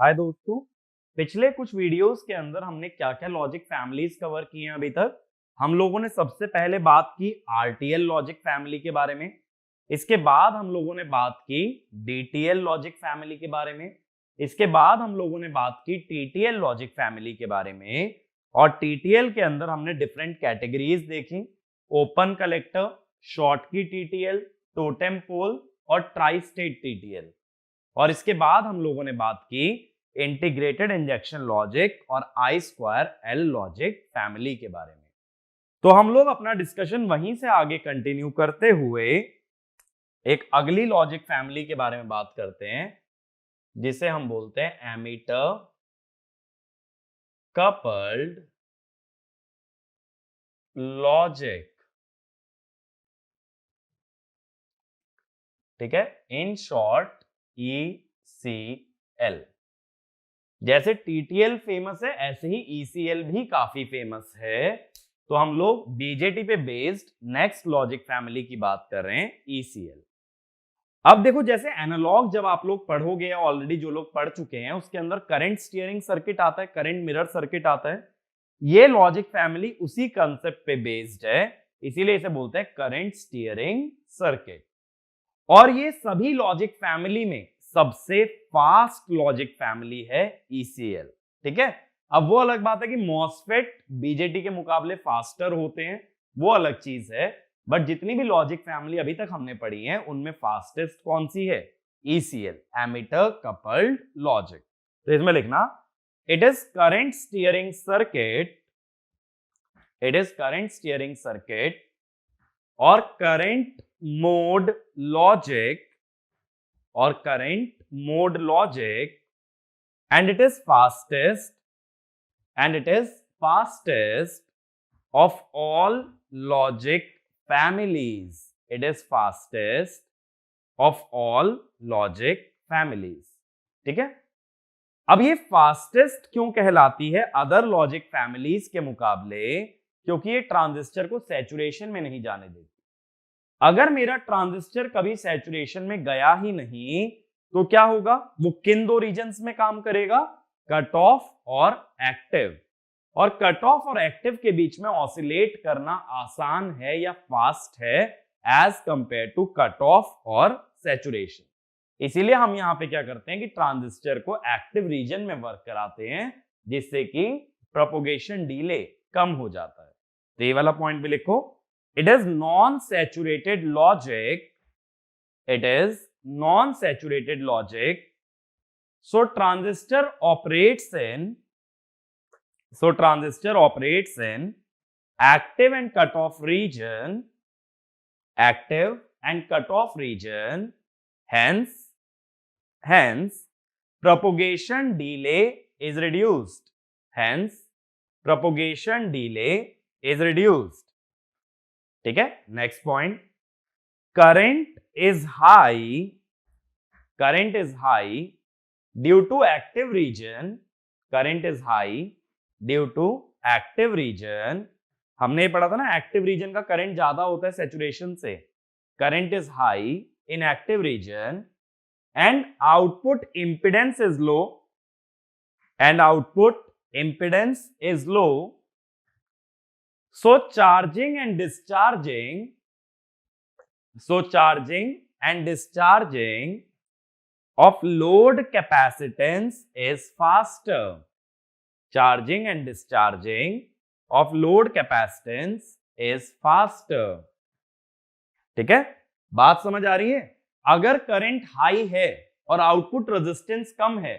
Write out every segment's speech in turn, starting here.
हाय दोस्तों, पिछले कुछ वीडियोस के अंदर हमने क्या क्या लॉजिक फैमिलीज कवर किए हैं। अभी तक हम लोगों ने सबसे पहले बात की आरटीएल लॉजिक फैमिली के बारे में। इसके बाद हम लोगों ने बात की डीटीएल लॉजिक फैमिली के बारे में। इसके बाद हम लोगों ने बात की टीटीएल लॉजिक फैमिली के बारे में। और टीटीएल के अंदर हमने डिफरेंट कैटेगरीज देखी, ओपन कलेक्टर, शॉर्ट की टीटीएल, टोटेम पोल और ट्राई स्टेट टीटीएल। और इसके बाद हम लोगों ने बात की इंटीग्रेटेड इंजेक्शन लॉजिक और आई स्क्वायर एल लॉजिक फैमिली के बारे में। तो हम लोग अपना डिस्कशन वहीं से आगे कंटिन्यू करते हुए एक अगली लॉजिक फैमिली के बारे में बात करते हैं, जिसे हम बोलते हैं एमीटर कपल्ड लॉजिक। ठीक है, इन शॉर्ट ECL। जैसे TTL फेमस है, ऐसे ही ECL भी काफी फेमस है। तो हम लोग BJT पे बेस्ड नेक्स्ट लॉजिक फैमिली की बात कर रहे हैं, ECL। अब देखो, जैसे एनालॉग जब आप लोग पढ़ोगे या ऑलरेडी जो लोग पढ़ चुके हैं, उसके अंदर करंट स्टीयरिंग सर्किट आता है, करंट मिरर सर्किट आता है। ये लॉजिक फैमिली उसी कंसेप्ट पे बेस्ड है, इसीलिए इसे बोलते हैं करंट स्टीयरिंग सर्किट। और ये सभी लॉजिक फैमिली में सबसे फास्ट लॉजिक फैमिली है ECL। ठीक है, अब वो अलग बात है कि मॉसफेट बीजेटी के मुकाबले फास्टर होते हैं, वो अलग चीज है। बट जितनी भी लॉजिक फैमिली अभी तक हमने पढ़ी है, उनमें फास्टेस्ट कौन सी है? ECL, emitter coupled logic. तो इसमें लिखना, it is current steering circuit, it is current steering circuit और करंट मोड लॉजिक, और current mode logic, and it is fastest of all logic families. It is fastest of all logic families. ठीक है, अब ये fastest क्यों कहलाती है other logic families के मुकाबले? क्योंकि ये ट्रांजिस्टर को सैचुरेशन में नहीं जाने देती। अगर मेरा ट्रांजिस्टर कभी सैचुरेशन में गया ही नहीं तो क्या होगा? वो किन दो रीजन्स में काम करेगा? कट ऑफ और एक्टिव। और कट ऑफ और एक्टिव के बीच में ऑसिलेट करना आसान है या फास्ट है as compare to cut off और सैचुरेशन। इसीलिए हम यहां पे क्या करते हैं कि ट्रांजिस्टर को एक्टिव रीजन में वर्क कराते हैं, जिससे कि प्रोपोगेशन डिले कम हो जाता है। तो ये वाला पॉइंट भी लिखो, it is non saturated logic, it is non-saturated logic. So transistor operates in active and cutoff region, active and cutoff region. Hence propagation delay is reduced. Hence propagation delay is reduced. ठीक है, next point, current is high due to active region. current is high due to active region. हमने पढ़ा था ना, active region का current ज्यादा होता है सैचुरेशन से। current is high in active region and output impedance is low, so charging and discharging of load capacitance is faster. Charging and discharging of load capacitance is faster. ठीक है, बात समझ आ रही है? अगर करंट हाई है और आउटपुट रेजिस्टेंस कम है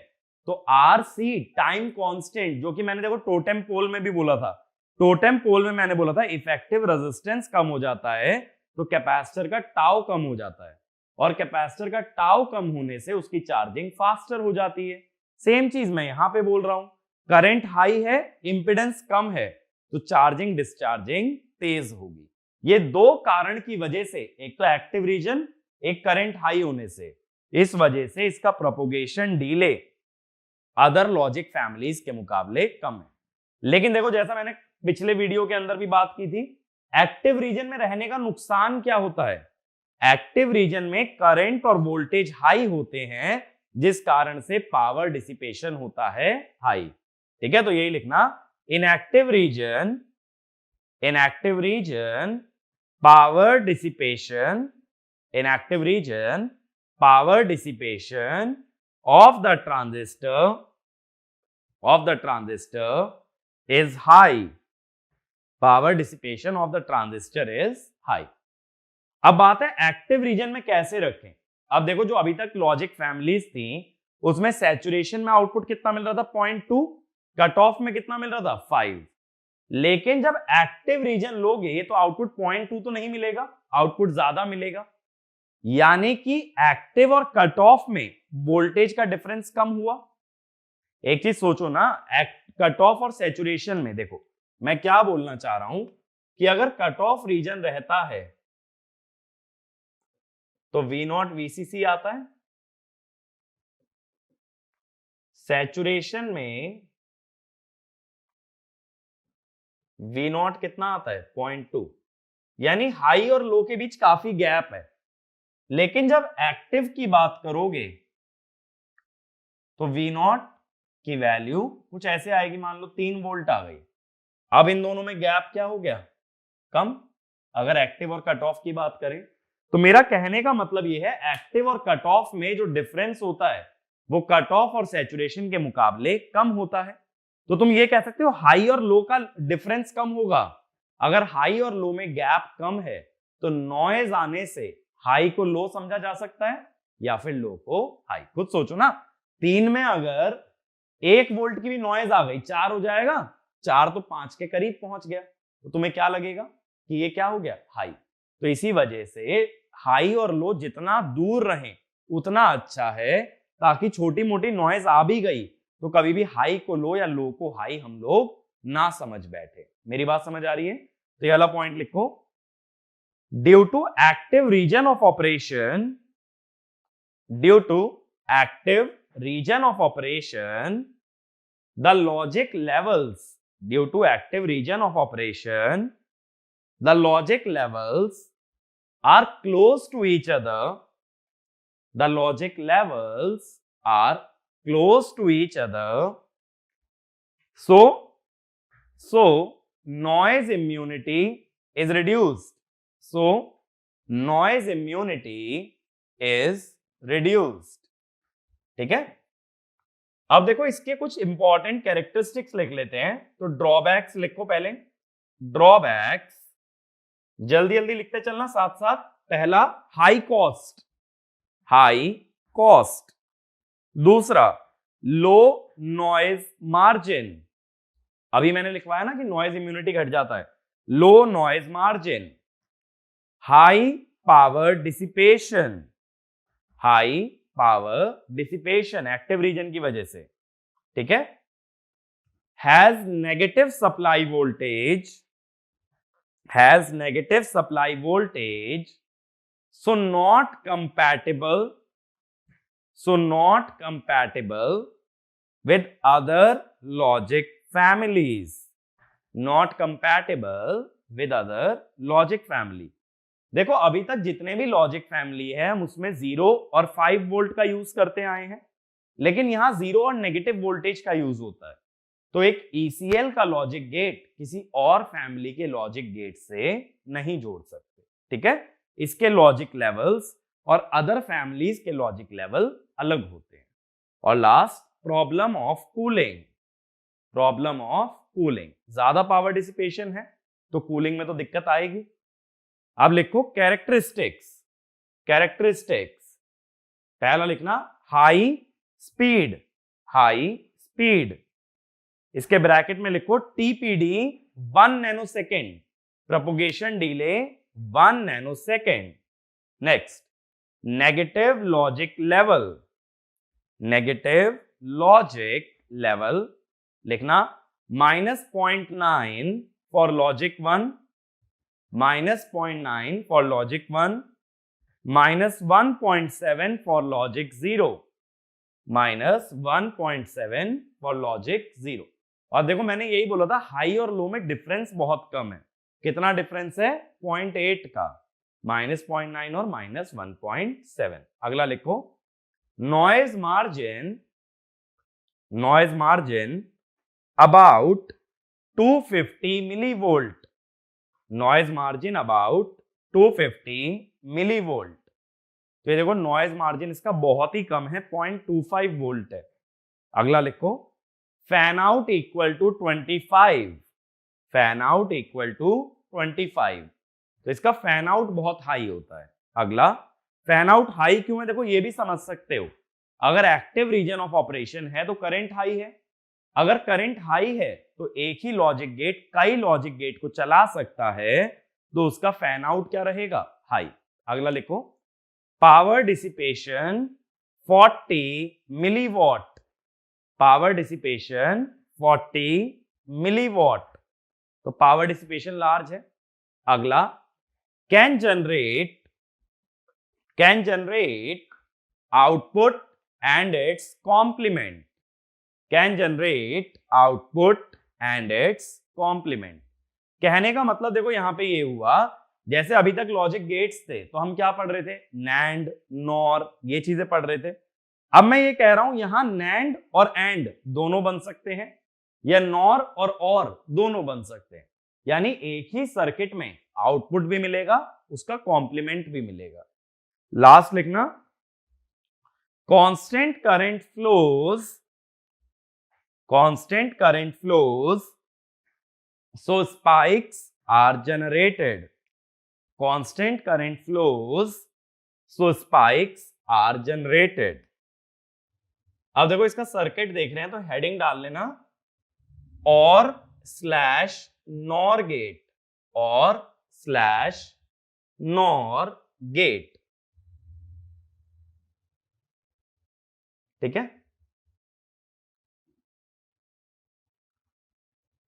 तो RC टाइम कांस्टेंट, जो कि मैंने देखो टोटेम पोल में भी बोला था, टोटेम पोल में मैंने बोला था इफेक्टिव रेजिस्टेंस कम हो जाता है तो कैपेसिटर का टाउ कम हो जाता है, और कैपेसिटर का टाउ कम होने से उसकी चार्जिंग फास्टर हो जाती है। सेम चीज मैं यहां पे बोल रहा हूं, करंट हाई है, इंपेडेंस कम है, तो चार्जिंग डिस्चार्जिंग तेज होगी। ये दो कारण की वजह से, एक तो एक्टिव रीजन, एक करंट हाई होने से, इस वजह से इसका propagation delay other logic families के मुकाबले कम है। लेकिन देखो, जैसा मैंने पिछले वीडियो के अंदर भी बात की थी, एक्टिव रीजन में रहने का नुकसान क्या होता है? एक्टिव रीजन में करंट और वोल्टेज हाई होते हैं, जिस कारण से पावर डिसिपेशन होता है हाई। ठीक है, तो यही लिखना, inactive region power dissipation, inactive region power dissipation of the transistor is high, power dissipation of the transistor is high। अब बात है एक्टिव रीजन में कैसे रखें। अब देखो, जो अभी तक लॉजिक फैमिलीज थी उसमें सैचुरेशन में आउटपुट कितना मिल रहा था 0.2, कट ऑफ में कितना मिल रहा था 5, लेकिन जब एक्टिव रीजन लोगे तो आउटपुट 0.2 तो नहीं मिलेगा, आउटपुट ज्यादा मिलेगा, यानी कि एक्टिव और कट ऑफ में वोल्टेज का डिफरेंस कम हुआ। एक चीज सोचो ना, कट ऑफ और सैचुरेशन में देखो मैं क्या बोलना चाह रहा हूं कि अगर कट ऑफ रीजन रहता है तो V0 VCC आता है, सैचुरेशन में V0 कितना आता है 0.2, यानी हाई और लो के बीच काफी गैप है। लेकिन जब एक्टिव की बात करोगे तो V0 की वैल्यू कुछ ऐसे आएगी, मान लो 3 वोल्ट आ गई। अब इन दोनों में गैप क्या हो गया, कम, अगर एक्टिव और कट ऑफ की बात करें। तो मेरा कहने का मतलब यह है, एक्टिव और कट ऑफ में जो डिफरेंस होता है वो कट ऑफ और सैचुरेशन के मुकाबले कम होता है। तो तुम ये कह सकते हो हाई और लो का डिफरेंस कम होगा। अगर हाई और लो में गैप कम है तो नॉइज आने से हाई को लो समझा जा सकता है या फिर लो को हाई। खुद सोचो ना, 3 में अगर 1 वोल्ट की भी नॉइज आ गई 4 हो जाएगा, 4 तो 5 के करीब पहुंच गया, तो तुम्हें क्या लगेगा कि ये क्या हो गया हाई। तो इसी वजह से हाई और लो जितना दूर रहें उतना अच्छा है, ताकि छोटी मोटी नॉइज आ भी गई तो कभी भी हाई को लो या लो को हाई हम लोग ना समझ बैठे। मेरी बात समझ आ रही है? तो ये वाला पॉइंट लिखो, due to active region of operation, due to active region of operation, the logic levels, due to active region of operation, the logic levels are close to each other, the logic levels are close to each other, so noise immunity is reduced, so noise immunity is reduced। ठीक है, अब देखो इसके कुछ important characteristics लिख लेते हैं। तो ड्रॉबैक्स लिखो पहले, ड्रॉबैक्स जल्दी जल्दी लिखते चलना साथ साथ। पहला हाई कॉस्ट, हाई कॉस्ट। दूसरा लो नॉइज मार्जिन, अभी मैंने लिखवाया ना कि नॉइज इम्यूनिटी घट जाता है, low noise margin. High power dissipation, high power dissipation active region की वजह से। ठीक है, has negative supply voltage, has negative supply voltage, so not compatible, so not compatible with other logic families, not compatible with other logic family. देखो अभी तक जितने भी लॉजिक फैमिली है हम उसमें 0 और 5 वोल्ट का यूज करते आए हैं, लेकिन यहां 0 और नेगेटिव वोल्टेज का यूज होता है। तो एक ECL का लॉजिक गेट किसी और फैमिली के लॉजिक गेट से नहीं जोड़ सकते। ठीक है, इसके लॉजिक लेवल्स और अदर फैमिलीज के लॉजिक लेवल अलग होते हैं। और last, problem of cooling, problem of cooling, ज्यादा पावर डिसिपेशन है तो कूलिंग में तो दिक्कत आएगी। अब लिखो कैरेक्टरिस्टिक्स, कैरेक्टरिस्टिक्स पहला लिखना हाई स्पीड, हाई स्पीड, इसके ब्रैकेट में लिखो TPD 1 nanosecond, propagation delay 1 nanosecond. Next, negative logic level, negative logic level लिखना -0.9 for logic 1, -0.9 for logic 1, -1.7 for logic 0, -1.7 for logic 0। और देखो मैंने यही बोला था हाई और लो में डिफरेंस बहुत कम है। कितना डिफरेंस है 0.8 का, -0.9 और -1.7। अगला लिखो noise margin about 250 millivolt, noise margin about 250 millivolt। तो ये देखो नॉइज मार्जिन इसका बहुत ही कम है, 0.25 वोल्ट है। अगला लिखो fan out equal to 25, fan out equal to 25, तो इसका फैन आउट बहुत हाई होता है। अगला फैन आउट हाई क्यों है, देखो ये भी समझ सकते हो, अगर एक्टिव रीजन ऑफ ऑपरेशन है तो करंट हाई है, अगर करंट हाई है तो एक ही लॉजिक गेट कई लॉजिक गेट को चला सकता है, तो उसका फैन आउट क्या रहेगा, हाई। अगला लिखो power dissipation 40 milliwatt, power dissipation 40 milliwatt, तो पावर डिसिपेशन लार्ज है। अगला can generate output and its complement, can generate output and its complement. कहने का मतलब देखो यहां पे ये हुआ, जैसे अभी तक लॉजिक गेट्स थे तो हम क्या पढ़ रहे थे, नैंड नॉर ये चीजें पढ़ रहे थे। अब मैं ये कह रहा हूं यहां नैंड और एंड दोनों बन सकते हैं, या नॉर और दोनों बन सकते हैं, यानी एक ही सर्किट में आउटपुट भी मिलेगा, उसका कॉम्प्लीमेंट भी मिलेगा। लास्ट लिखना constant current flows so spikes are generated, constant current flows so spikes are generated। अब देखो इसका सर्किट देख रहे हैं तो हेडिंग डाल लेना और स्लैश नॉर गेट, और स्लैश नॉर गेट, ठीक है।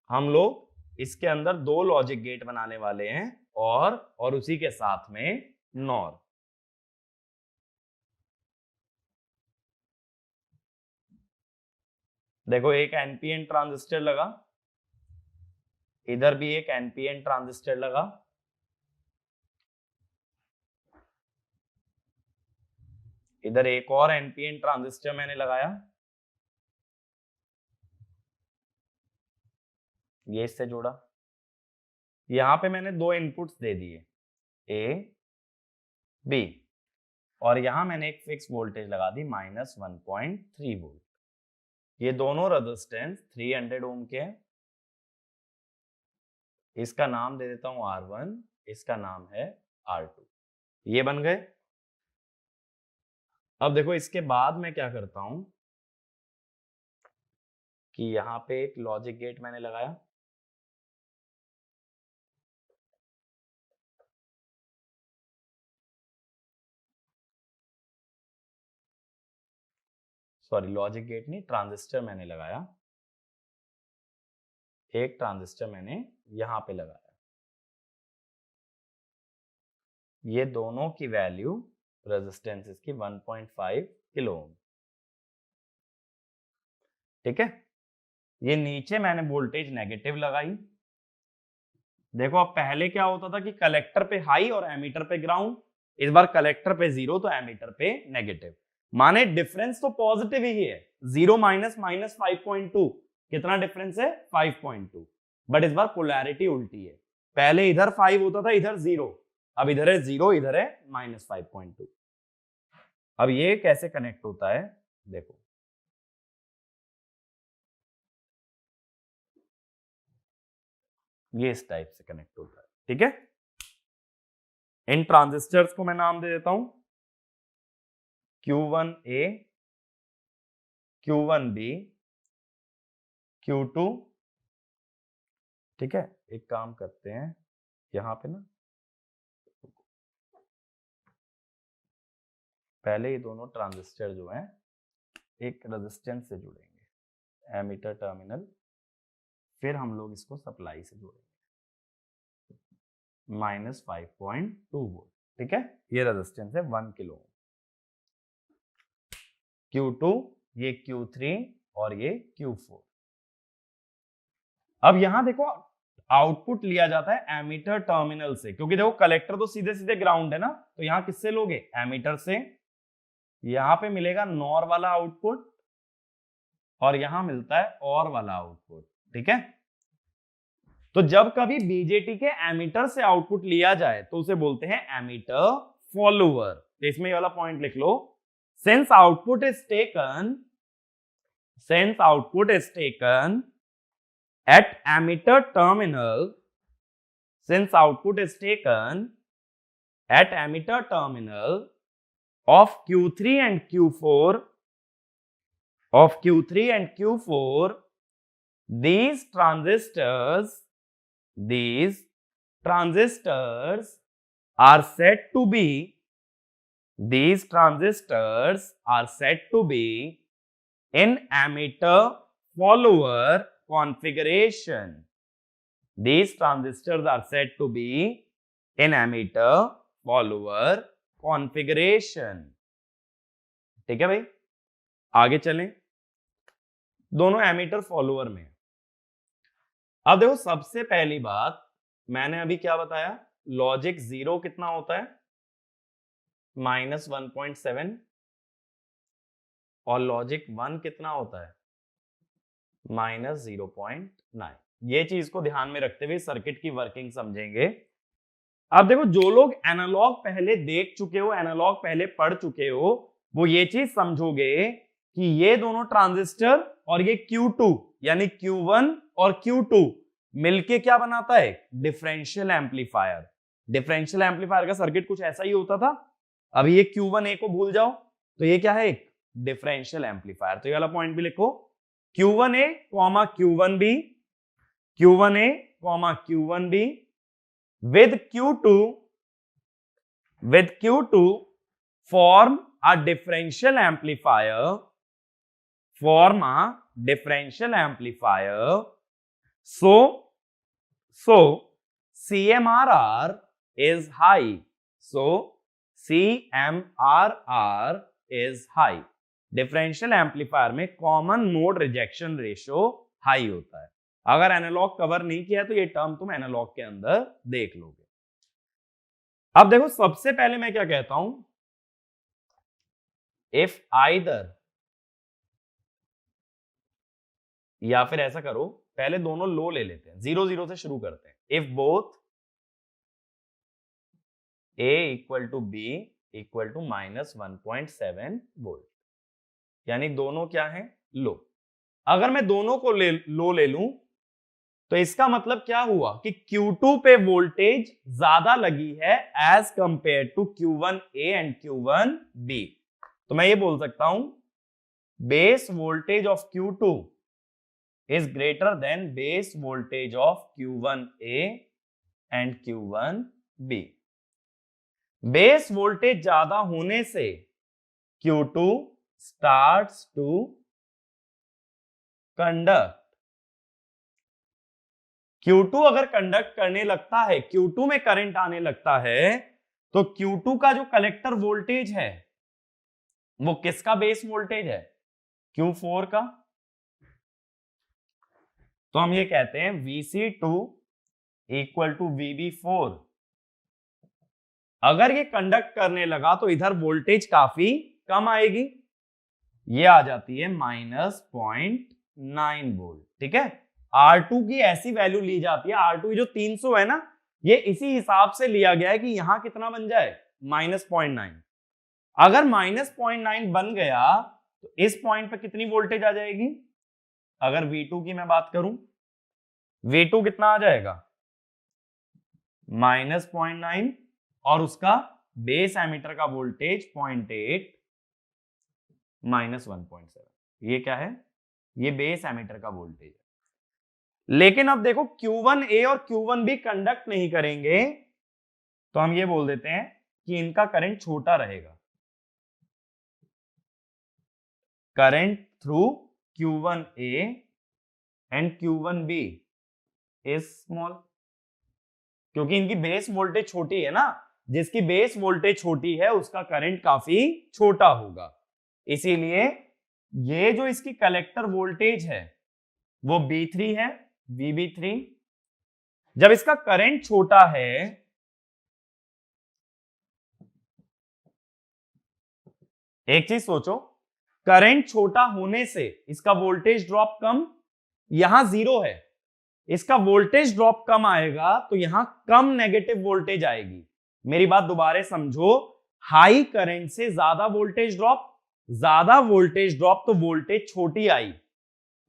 हम लोग इसके अंदर दो लॉजिक गेट बनाने वाले हैं और उसी के साथ में नॉर। देखो एक एनपीएन ट्रांजिस्टर लगा, इधर भी एक एनपीएन ट्रांजिस्टर लगा, इधर एक और एनपीएन ट्रांजिस्टर मैंने लगाया, ये इससे जोड़ा। यहां पे मैंने दो इनपुट्स दे दिए ए बी, और यहां मैंने एक फिक्स वोल्टेज लगा दी -1.3 वोल्ट। ये दोनों रेजिस्टेंस 300 ओम के हैं। इसका नाम दे देता हूं R1, इसका नाम है R2। ये बन गए। अब देखो इसके बाद मैं क्या करता हूं कि यहां पे एक लॉजिक गेट मैंने लगाया, सॉरी लॉजिक गेट नहीं, ट्रांजिस्टर मैंने लगाया, एक ट्रांजिस्टर मैंने यहां पे लगाया। ये दोनों की वैल्यू रेजिस्टेंस इसकी 1.5 किलो ओम, ठीक है। ये नीचे मैंने वोल्टेज नेगेटिव लगाई। देखो अब पहले क्या होता था कि कलेक्टर पे हाई और एमीटर पे ग्राउंड, इस बार कलेक्टर पे 0 तो एमीटर पे नेगेटिव, माने डिफरेंस तो पॉजिटिव ही है। 0 माइनस 5.2, कितना डिफरेंस है 5.2, बट इस बार पोलैरिटी उल्टी है, पहले इधर 5 होता था इधर 0, अब इधर है 0 इधर है -5.2। अब ये कैसे कनेक्ट होता है देखो, ये इस टाइप से कनेक्ट होता है, ठीक है। इन ट्रांजिस्टर्स को मैं नाम दे देता हूं Q1A, Q1B, Q2, ठीक है। एक काम करते हैं यहां पे ना, पहले ये दोनों ट्रांजिस्टर जो हैं एक रेजिस्टेंस से जुड़ेंगे, एमीटर टर्मिनल, फिर हम लोग इसको सप्लाई से जोड़ेंगे -5.2 वोल्ट, ठीक है। ये रेजिस्टेंस है 1 किलो ओम। Q2, ये Q3 और ये Q4। अब यहां देखो आउटपुट लिया जाता है एमीटर टर्मिनल से, क्योंकि देखो कलेक्टर तो सीधे सीधे ग्राउंड है ना, तो यहां किससे लोगे, एमीटर से। यहां पे मिलेगा नॉर वाला आउटपुट और यहां मिलता है और वाला आउटपुट, ठीक है। तो जब कभी बीजेटी के एमीटर से आउटपुट लिया जाए तो उसे बोलते हैं एमीटर फॉलोअर। तो इसमें ये वाला पॉइंट लिख लो, since output is taken at emitter terminal, since output is taken at emitter terminal of Q3 and Q4 these transistors are said to be in emitter follower configuration. These transistors are said to be in emitter follower configuration. ठीक है भाई, आगे चलें। दोनों ammeter follower में। अब देखो, सबसे पहली बात मैंने अभी क्या बताया, लॉजिक 0 कितना होता है, -1.7, और लॉजिक 1 कितना होता है, -0.9। ये चीज को ध्यान में रखते हुए सर्किट की वर्किंग समझेंगे। अब देखो, जो लोग एनालॉग पहले देख चुके हो, एनालॉग पहले पढ़ चुके हो, वो ये चीज समझोगे कि ये दोनों ट्रांजिस्टर और ये Q2 यानी Q1 और Q2 मिलके क्या बनाता है, डिफरेंशियल एम्पलीफायर। डिफरेंशियल एम्पलीफायर का सर्किट कुछ ऐसा ही होता था। अभी ये Q1A को भूल जाओ, तो ये क्या है, एक डिफरेंशियल एम्पलीफायर। तो ये वाला पॉइंट भी लिखो, Q1A, Q1B, Q1A, Q1B with Q2 form a differential amplifier, so CMRR is high. CMRR is high. Differential amplifier में common mode rejection ratio high होता है। अगर एनालॉग कवर नहीं किया तो ये टर्म तुम एनालॉग के अंदर देख लोगे। अब देखो, सबसे पहले मैं क्या कहता हूं, इफ आइदर, या फिर ऐसा करो, पहले दोनों लो ले लेते हैं, 0 0 से शुरू करते हैं। If both A equal to B equal to -1.7 volt, यानी दोनों क्या है, लो। अगर मैं दोनों को लो ले लूं तो इसका मतलब क्या हुआ कि Q2 पे वोल्टेज ज्यादा लगी है as compare to Q1A and Q1B। तो मैं ये बोल सकता हूं, base voltage of Q2 is greater than base voltage of Q1A and Q1B। Base voltage ज्यादा होने से Q2 starts to conduct। Q2 अगर कंडक्ट करने लगता है, Q2 में करंट आने लगता है, तो Q2 का जो कलेक्टर वोल्टेज है वो किसका बेस वोल्टेज है, Q4 का। तो हम ये कहते हैं Vc2 इक्वल टू VB4। अगर ये कंडक्ट करने लगा तो इधर वोल्टेज काफी कम आएगी, ये आ जाती है -0.9 वोल्ट, ठीक है। R2 की ऐसी वैल्यू ली जाती है, R2 जो 300 है ना, ये इसी हिसाब से लिया गया है कि यहां कितना बन जाए, -0.9। अगर -0.9 बन गया तो इस पॉइंट पे कितनी वोल्टेज आ जाएगी, अगर V2 की मैं बात करूं, V2 कितना आ जाएगा, -0.9, और उसका बेस एमीटर का वोल्टेज 0.8 -1.7। ये क्या है, ये बेस एमीटर का वोल्टेज है। लेकिन अब देखो, Q1A और Q1B कंडक्ट नहीं करेंगे, तो हम ये बोल देते हैं कि इनका करंट छोटा रहेगा। Current through Q1A and Q1B is small, क्योंकि इनकी बेस वोल्टेज छोटी है ना, जिसकी बेस वोल्टेज छोटी है उसका करंट काफी छोटा होगा। इसीलिए ये जो इसकी कलेक्टर वोल्टेज है वो B3 है, VB3। जब इसका करंट छोटा है एक चीज सोचो, करंट छोटा होने से इसका वोल्टेज ड्रॉप कम, यहां 0 है, इसका वोल्टेज ड्रॉप कम आएगा तो यहां कम नेगेटिव वोल्टेज आएगी। मेरी बात दोबारा समझो, हाई करंट से ज्यादा वोल्टेज ड्रॉप तो वोल्टेज छोटी आई,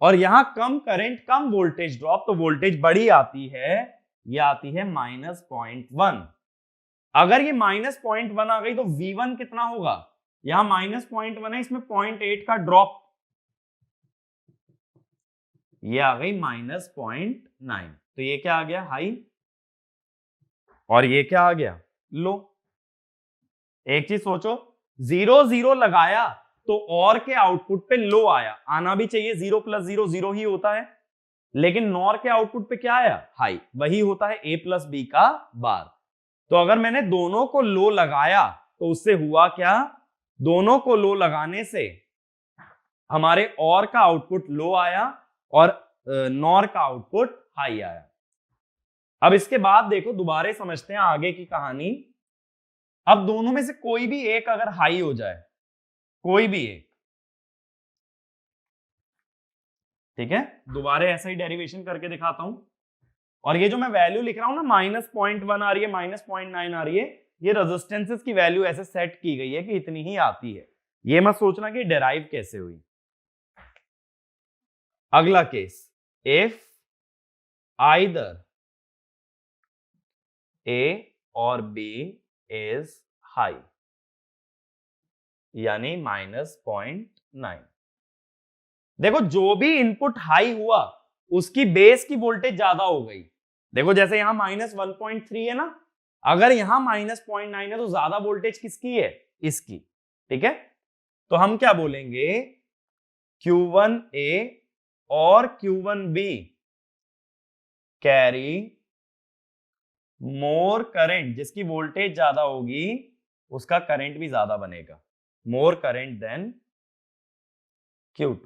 और यहां कम करंट कम वोल्टेज ड्रॉप तो वोल्टेज बड़ी आती है, ये आती है -0.1। अगर ये -0.1 आ गई तो V1 कितना होगा, यहां -0.1 है, इसमें 0.8 का ड्रॉप, ये आ गई -0.9, तो ये क्या आ गया, हाई, और ये क्या आ गया, लो। एक चीज सोचो, 0 0 लगाया तो और के आउटपुट पे लो आया, आना भी चाहिए, 0 + 0 0 ही होता है, लेकिन नॉर के आउटपुट पे क्या आया, हाई, वही होता है A + B का बार। तो अगर मैंने दोनों को लो लगाया तो उससे हुआ क्या, दोनों को लो लगाने से हमारे और का आउटपुट लो आया और नॉर का आउटपुट हाई आया। अब इसके बाद देखो, दोबारा समझते हैं आगे की कहानी। अब दोनों में से कोई भी एक अगर हाई हो जाए, कोई भी एक, ठीक है, दोबारा ऐसा ही डेरिवेशन करके दिखाता हूं, और ये जो मैं वैल्यू लिख रहा हूं ना, -0.1 आ रही है, -0.9 आ रही है, ये रेजिस्टेंसेस की वैल्यू ऐसे सेट की गई है कि इतनी ही आती है, ये मत सोचना कि डेराइव कैसे हुई। अगला केस, इफ आइदर A और B इज हाई, यानी -0.9। देखो, जो भी इनपुट हाई हुआ उसकी बेस की वोल्टेज ज्यादा हो गई। देखो जैसे यहां -1.3 है ना, अगर यहां -0.9 है तो ज्यादा वोल्टेज किसकी है, इसकी, ठीक है। तो हम क्या बोलेंगे, Q1A और Q1B कैरी मोर करंट, जिसकी वोल्टेज ज्यादा होगी उसका करंट भी ज्यादा बनेगा, मोर करंट देन Q2।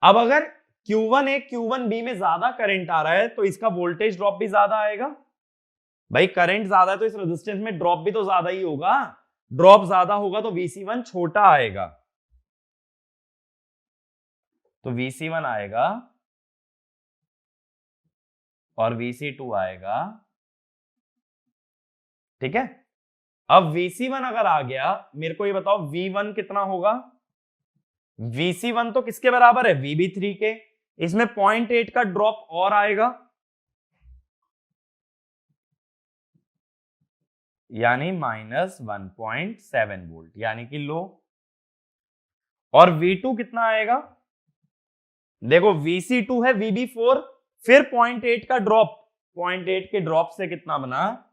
अब अगर Q1A Q1B में ज्यादा करंट आ रहा है तो इसका वोल्टेज ड्रॉप भी ज्यादा आएगा। भाई करंट ज्यादा है तो इस रेजिस्टेंस में ड्रॉप भी तो ज्यादा ही होगा, ड्रॉप ज्यादा होगा तो VC1 छोटा आएगा, तो VC1 आएगा और VC2 आएगा, ठीक है। अब VC1 अगर आ गया, मेरे को ये बताओ V1 कितना होगा, VC1 तो किसके बराबर है, VB3 के, इसमें 0.8 का ड्रॉप और आएगा, यानी -1.7 वोल्ट, यानी कि लो। और V2 कितना आएगा, देखो VC2 है VB4, फिर 0.8 का ड्रॉप, 0.8 के ड्रॉप से कितना बना,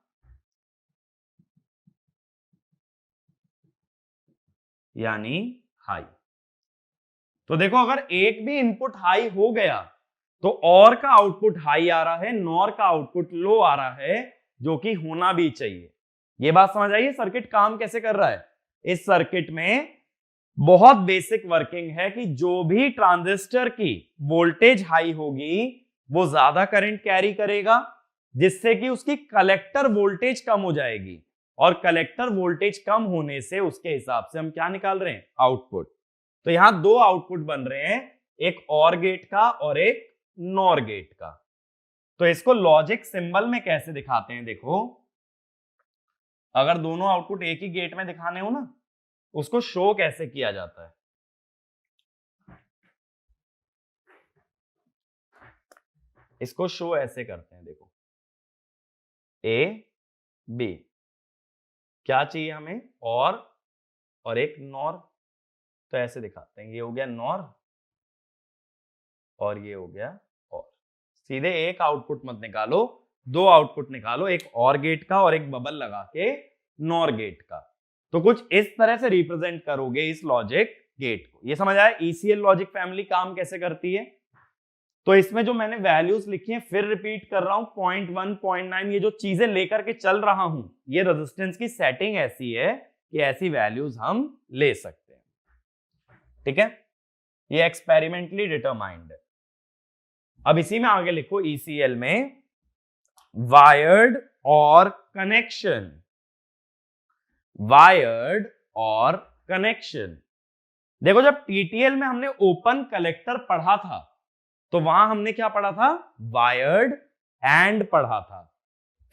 यानी हाई। तो देखो अगर एक भी इनपुट हाई हो गया तो और का आउटपुट हाई आ रहा है, नॉर का आउटपुट लो आ रहा है, जो कि होना भी चाहिए। ये बात समझ आई, सर्किट काम कैसे कर रहा है। इस सर्किट में बहुत बेसिक वर्किंग है कि जो भी ट्रांजिस्टर की वोल्टेज हाई होगी वो ज्यादा करंट कैरी करेगा, जिससे कि उसकी कलेक्टर वोल्टेज कम हो जाएगी, और कलेक्टर वोल्टेज कम होने से उसके हिसाब से हम क्या निकाल रहे हैं, आउटपुट। तो यहां दो आउटपुट बन रहे हैं, एक और गेट का और एक नॉर गेट का। तो इसको लॉजिक सिंबल में कैसे दिखाते हैं, देखो अगर दोनों आउटपुट एक ही गेट में दिखाने हो ना, उसको शो कैसे किया जाता है। इसको शो ऐसे करते हैं, देखो A B, क्या चाहिए हमें, और एक नॉर, तो ऐसे दिखाते हैं, ये हो गया नॉर और ये हो गया और। सीधे एक आउटपुट मत निकालो, दो आउटपुट निकालो, एक और गेट का और एक बबल लगा के नॉर गेट का। तो कुछ इस तरह से रिप्रेजेंट करोगे इस लॉजिक गेट को। ये समझ आया ईसीएल लॉजिक फैमिली काम कैसे करती है। तो इसमें जो मैंने वैल्यूज लिखी हैं, फिर रिपीट कर रहा हूं, 0.1 0.9, ये जो चीजें लेकर के चल रहा हूं, ये रेजिस्टेंस की सेटिंग ऐसी है कि ऐसी वैल्यूज हम ले सकते हैं, ठीक है। ये एक्सपेरिमेंटली डिटरमाइंड है। अब इसी में आगे लिखो, ईसीएल में वायर्ड और कनेक्शन, वायर्ड और कनेक्शन। देखो जब टीटीएल में हमने ओपन कलेक्टर पढ़ा था तो वहां हमने क्या पढ़ा था, वायर्ड एंड पढ़ा था।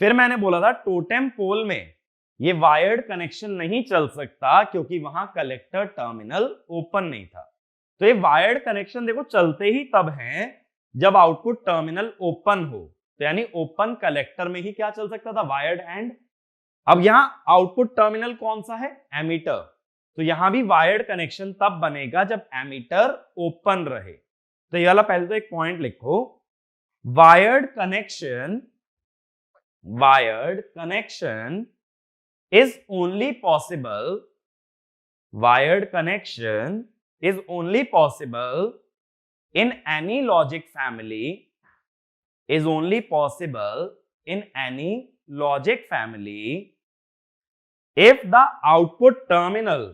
फिर मैंने बोला था टोटेम पोल में ये वायर्ड कनेक्शन नहीं चल सकता क्योंकि वहां कलेक्टर टर्मिनल ओपन नहीं था। तो ये वायर्ड कनेक्शन देखो चलते ही तब हैं जब आउटपुट टर्मिनल ओपन हो, तो यानी ओपन कलेक्टर में ही क्या चल सकता था, वायर्ड एंड। अब यहां आउटपुट टर्मिनल कौन सा है, एमीटर, तो यहां भी वायर्ड कनेक्शन तब बनेगा जब एमीटर ओपन रहे। तो ये वाला पहले तो एक पॉइंट लिखो, wired connection is only possible, wired connection is only possible in any logic family, is only possible in any logic family if the output terminal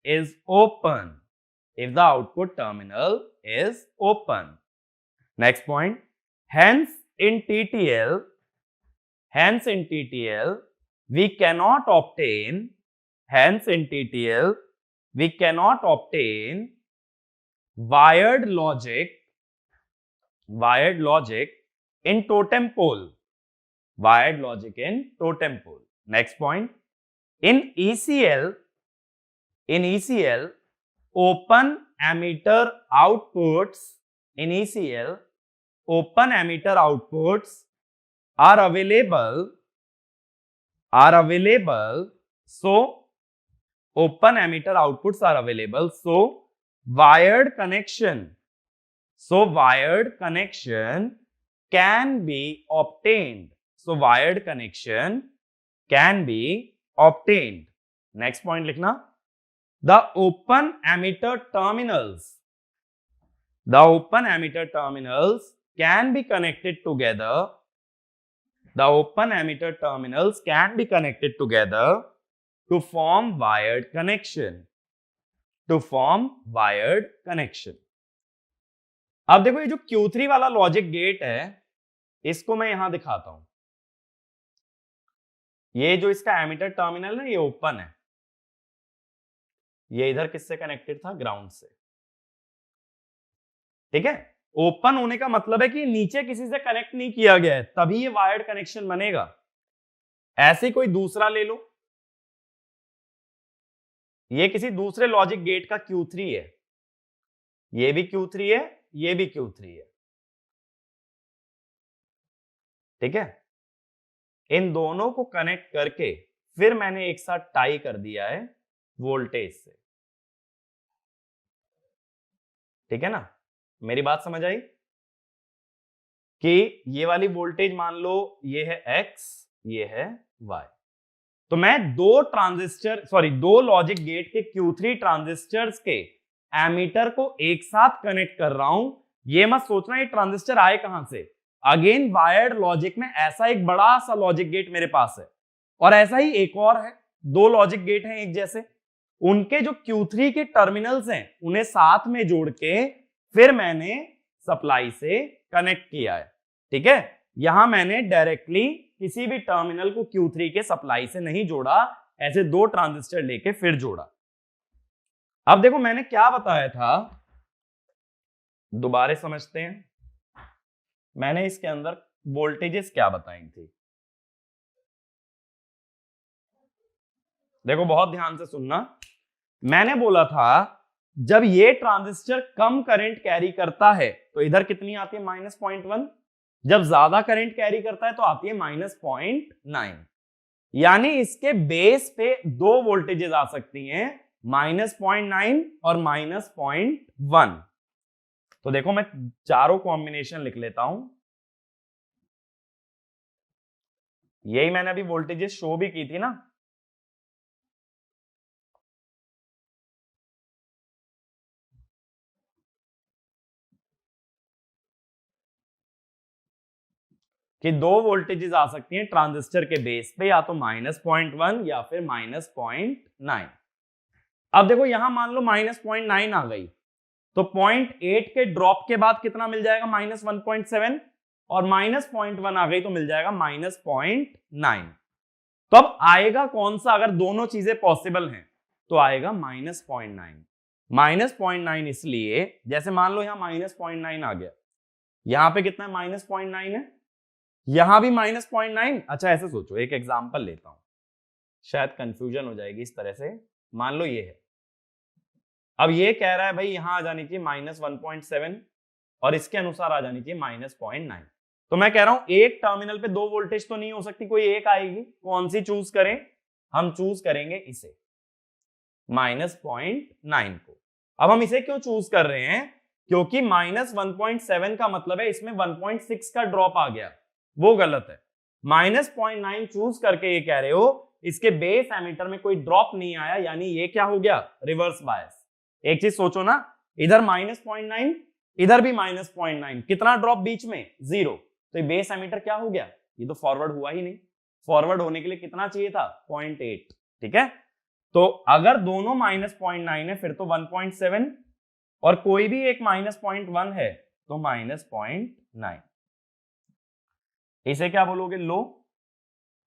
is open, if the output terminal is open. Next point, hence in TTL we cannot obtain wired logic in totem pole, Next point, in ECL open emitter outputs are available, so open emitter outputs are available, so wired connection can be obtained, Next point लिखना, the open emitter terminals can be connected together, to form wired connection, अब देखो ये जो Q3 वाला logic gate है इसको मैं यहां दिखाता हूं। ये जो इसका एमिटर टर्मिनल है ये ओपन है, ये इधर किससे कनेक्टेड था, ग्राउंड से, ठीक है। ओपन होने का मतलब है कि नीचे किसी से कनेक्ट नहीं किया गया है, तभी ये वायर्ड कनेक्शन बनेगा। ऐसे कोई दूसरा ले लो, ये किसी दूसरे लॉजिक गेट का Q3 है, ये भी Q3 है, ये भी Q3 है, ठीक है। इन दोनों को कनेक्ट करके फिर मैंने एक साथ टाई कर दिया है वोल्टेज से, ठीक है ना। मेरी बात समझ आई कि ये वाली वोल्टेज मान लो ये है X, ये है Y, तो मैं दो लॉजिक गेट के Q3 ट्रांजिस्टर्स के एमीटर को एक साथ कनेक्ट कर रहा हूं। ये मत सोचना ये ट्रांजिस्टर आए कहां से, अगेन वायर्ड लॉजिक में ऐसा एक बड़ा सा लॉजिक गेट मेरे पास है और ऐसा ही एक और है, दो लॉजिक गेट हैं एक जैसे, उनके जो Q3 के टर्मिनल्स हैं उन्हें साथ में जोड़ के फिर मैंने सप्लाई से कनेक्ट किया है, ठीक है। यहां मैंने डायरेक्टली किसी भी टर्मिनल को Q3 के सप्लाई से नहीं जोड़ा, ऐसे दो ट्रांजिस्टर लेके फिर जोड़ा। अब देखो मैंने क्या बताया था, दोबारा समझते हैं। मैंने इसके अंदर वोल्टेजेस क्या बताई थी, देखो बहुत ध्यान से सुनना। मैंने बोला था जब ये ट्रांजिस्टर कम करंट कैरी करता है तो इधर कितनी आती है, -0.1, जब ज्यादा करंट कैरी करता है तो आती है -0.9, यानी इसके बेस पे दो वोल्टेजेस आ सकती हैं, -0.9 और -0.1। तो देखो मैं चारों कॉम्बिनेशन लिख लेता हूं, यही मैंने अभी वोल्टेजेस शो भी की थी ना। कि दो वोल्टेजेस आ सकती हैं ट्रांजिस्टर के बेस पे, या तो -0.1 या फिर -0.9। अब देखो यहां मान लो -0.9 आ गई तो 0.8 के ड्रॉप के बाद कितना मिल जाएगा, -1.7, और -0.1 आ गई तो मिल जाएगा -0.9। तो अब आएगा कौन सा, अगर दोनों चीजें पॉसिबल हैं तो आएगा -0.9। -0.9 इसलिए, जैसे मान लो यहां -0.9 आ गया, यहां पे कितना है, -0.9 है, यहां भी -0.9। अच्छा ऐसे सोचो, एक एग्जांपल लेता हूं, शायद कंफ्यूजन हो जाएगी इस तरह से। मान लो ये है, अब ये कह रहा है भाई यहां आ जानी चाहिए -1.7 और इसके अनुसार आ जानी चाहिए -0.9। तो मैं कह रहा हूं एक टर्मिनल पे दो वोल्टेज तो नहीं हो सकती, कोई एक आएगी, कौन सी चूज करें? हम चूज करेंगे इसे, -0.9 को। अब हम इसे क्यों चूज कर रहे हैं? क्योंकि -1.7 का मतलब है इसमें 1.6 का ड्रॉप आ गया, वो गलत है। -0.9 चूज करके ये कह रहे हो इसके बेस एमीटर में कोई ड्रॉप नहीं आया, यानी ये क्या हो गया, रिवर्स बायस। एक चीज सोचो ना, इधर -0.9, इधर भी -0.9, कितना ड्रॉप बीच में, 0। तो ये बेस एमीटर क्या हो गया, ये तो फॉरवर्ड हुआ ही नहीं। फॉरवर्ड होने के लिए कितना चाहिए था, 0.8। ठीक है, तो अगर दोनों -0.9 है फिर तो 1.7, और कोई भी एक -0.1 है तो -0.9। इसे क्या बोलोगे, लो।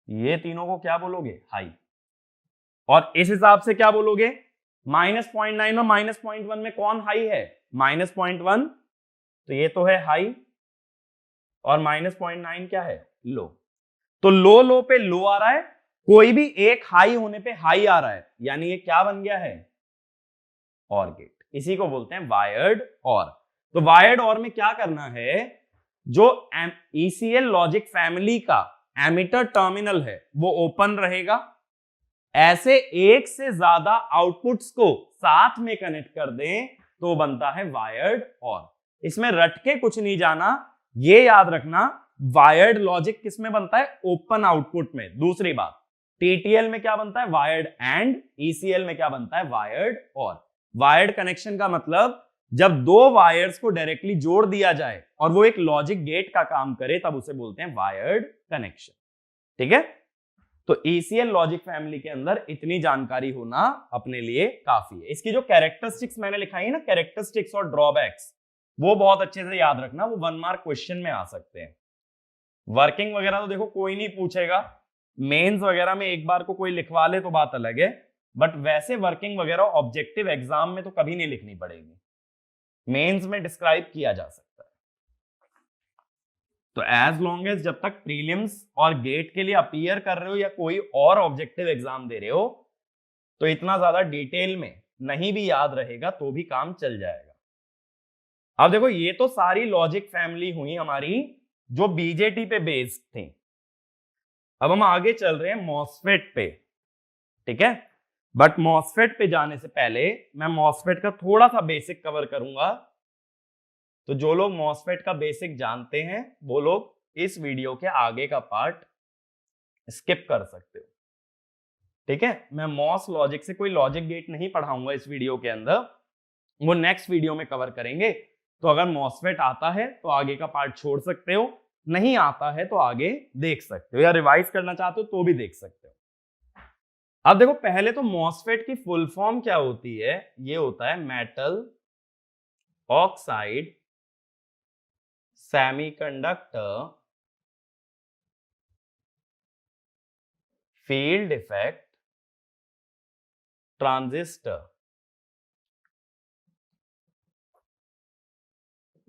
ये तीनों को क्या बोलोगे, हाई। और इस हिसाब से क्या बोलोगे, -0.9 और -0.1 में कौन हाई है, -0.1, तो ये तो है हाई, और -0.9 क्या है, लो। तो लो लो पे लो आ रहा है, कोई भी एक हाई होने पे हाई आ रहा है, यानी ये क्या बन गया है, और गेट। इसी को बोलते हैं वायर्ड और। तो वायर्ड और में क्या करना है, जो ईसीएल लॉजिक फैमिली का एमिटर टर्मिनल है वो ओपन रहेगा, ऐसे एक से ज्यादा आउटपुट्स को साथ में कनेक्ट कर दें तो बनता है वायर्ड और। इसमें रट के कुछ नहीं जाना, ये याद रखना, वायर्ड लॉजिक किसमें बनता है, ओपन आउटपुट में। दूसरी बात, टीटीएल में क्या बनता है, वायर्ड एंड, ईसीएल में क्या बनता है, वायर्ड और। वायर्ड कनेक्शन का मतलब जब दो वायर्स को डायरेक्टली जोड़ दिया जाए और वो एक लॉजिक गेट का काम करे तब उसे बोलते हैं वायर्ड कनेक्शन। ठीक है, तो ईसीएल लॉजिक फैमिली के अंदर इतनी जानकारी होना अपने लिए काफी है। इसकी जो कैरेक्टरिस्टिक्स मैंने लिखाई है ना, कैरेक्टरिस्टिक्स और ड्रॉबैक्स, वो बहुत अच्छे से याद रखना, वो 1 मार्क क्वेश्चन में आ सकते हैं। वर्किंग वगैरह तो देखो कोई नहीं पूछेगा, मेंस वगैरह में एक बार को कोई लिखवा ले तो बात अलग है, बट वैसे वर्किंग वगैरह ऑब्जेक्टिव एग्जाम में तो कभी नहीं लिखनी पड़ेगी, मेंस में डिस्क्राइब किया जा सकता है। तो एज लॉन्ग एज जब तक प्रीलिम्स और गेट के लिए अपीयर कर रहे हो या कोई और ऑब्जेक्टिव एग्जाम दे रहे हो, तो इतना ज्यादा डिटेल में नहीं भी याद रहेगा तो भी काम चल जाएगा। अब देखो ये तो सारी लॉजिक फैमिली हुई हमारी जो बीजेटी पे बेस्ड थी। अब हम आगे चल रहे हैं मॉसफेट पे। ठीक है, बट मॉसफेट पे जाने से पहले मैं मॉसफेट का थोड़ा सा बेसिक कवर करूंगा। तो जो लोग मॉसफेट का बेसिक जानते हैं वो लोग इस वीडियो के आगे का पार्ट स्किप कर सकते हो। ठीक है, मैं मॉस लॉजिक से कोई लॉजिक गेट नहीं पढ़ाऊंगा इस वीडियो के अंदर, वो नेक्स्ट वीडियो में कवर करेंगे। तो अगर मॉसफेट आता है तो आगे का पार्ट छोड़ सकते हो, नहीं आता है तो आगे देख सकते हो, या रिवाइज करना चाहते हो तो भी देख सकते हो। अब देखो पहले तो मॉसफेट की फुल फॉर्म क्या होती है, ये होता है metal oxide semiconductor field effect transistor.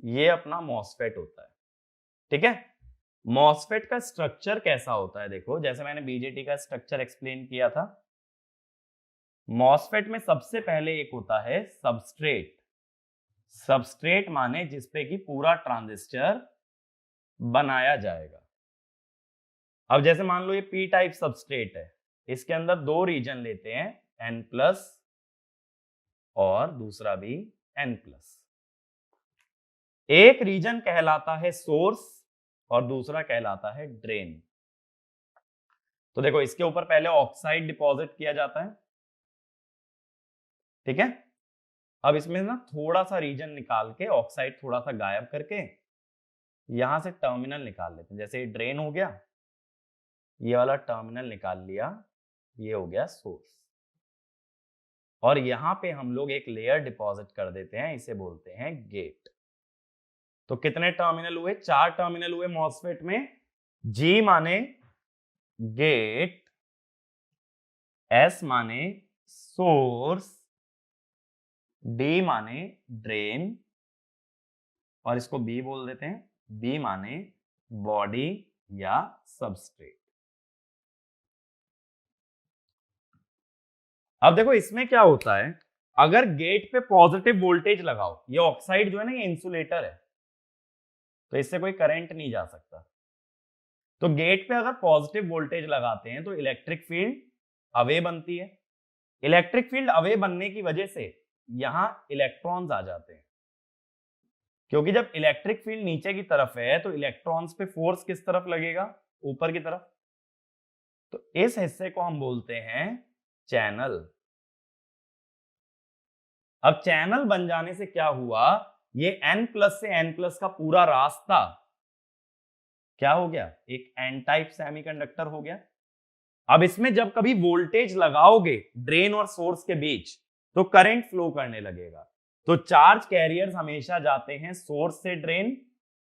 ये अपना मॉसफेट होता है। ठीक है, मॉसफेट का स्ट्रक्चर कैसा होता है, देखो जैसे मैंने बीजेटी का स्ट्रक्चर एक्सप्लेन किया था, मॉसफेट में सबसे पहले एक होता है सबस्ट्रेट। सबस्ट्रेट माने जिसपे कि पूरा ट्रांजिस्टर बनाया जाएगा। अब जैसे मान लो ये पी टाइप सबस्ट्रेट है, इसके अंदर दो रीजन लेते हैं, N+ और दूसरा भी N+। एक रीजन कहलाता है सोर्स और दूसरा कहलाता है ड्रेन। तो देखो इसके ऊपर पहले ऑक्साइड डिपॉजिट किया जाता है। ठीक है, अब इसमें ना थोड़ा सा रीजन निकाल के, ऑक्साइड थोड़ा सा गायब करके यहां से टर्मिनल निकाल लेते हैं। जैसे ये ड्रेन हो गया, ये वाला टर्मिनल निकाल लिया, ये हो गया सोर्स, और यहां पे हम लोग एक लेयर डिपॉजिट कर देते हैं, इसे बोलते हैं गेट। तो कितने टर्मिनल हुए, 4 टर्मिनल हुए मॉसफेट में। जी माने गेट, एस माने सोर्स, डी माने ड्रेन, और इसको बी बोल देते हैं, बी माने बॉडी या सबस्ट्रेट। अब देखो इसमें क्या होता है, अगर गेट पे पॉजिटिव वोल्टेज लगाओ, ये ऑक्साइड जो है ना ये इंसुलेटर है, तो इससे कोई करंट नहीं जा सकता। तो गेट पे अगर पॉजिटिव वोल्टेज लगाते हैं तो इलेक्ट्रिक फील्ड अवे बनती है। इलेक्ट्रिक फील्ड अवे बनने की वजह से यहां इलेक्ट्रॉन्स आ जाते हैं, क्योंकि जब इलेक्ट्रिक फील्ड नीचे की तरफ है तो इलेक्ट्रॉन्स पे फोर्स किस तरफ लगेगा, ऊपर की तरफ। तो इस हिस्से को हम बोलते हैं चैनल। अब चैनल बन जाने से क्या हुआ, ये N प्लस से N प्लस का पूरा रास्ता क्या हो गया, एक एन टाइप सेमीकंडक्टर हो गया। अब इसमें जब कभी वोल्टेज लगाओगे ड्रेन और सोर्स के बीच तो करंट फ्लो करने लगेगा। तो चार्ज कैरियर्स हमेशा जाते हैं सोर्स से ड्रेन,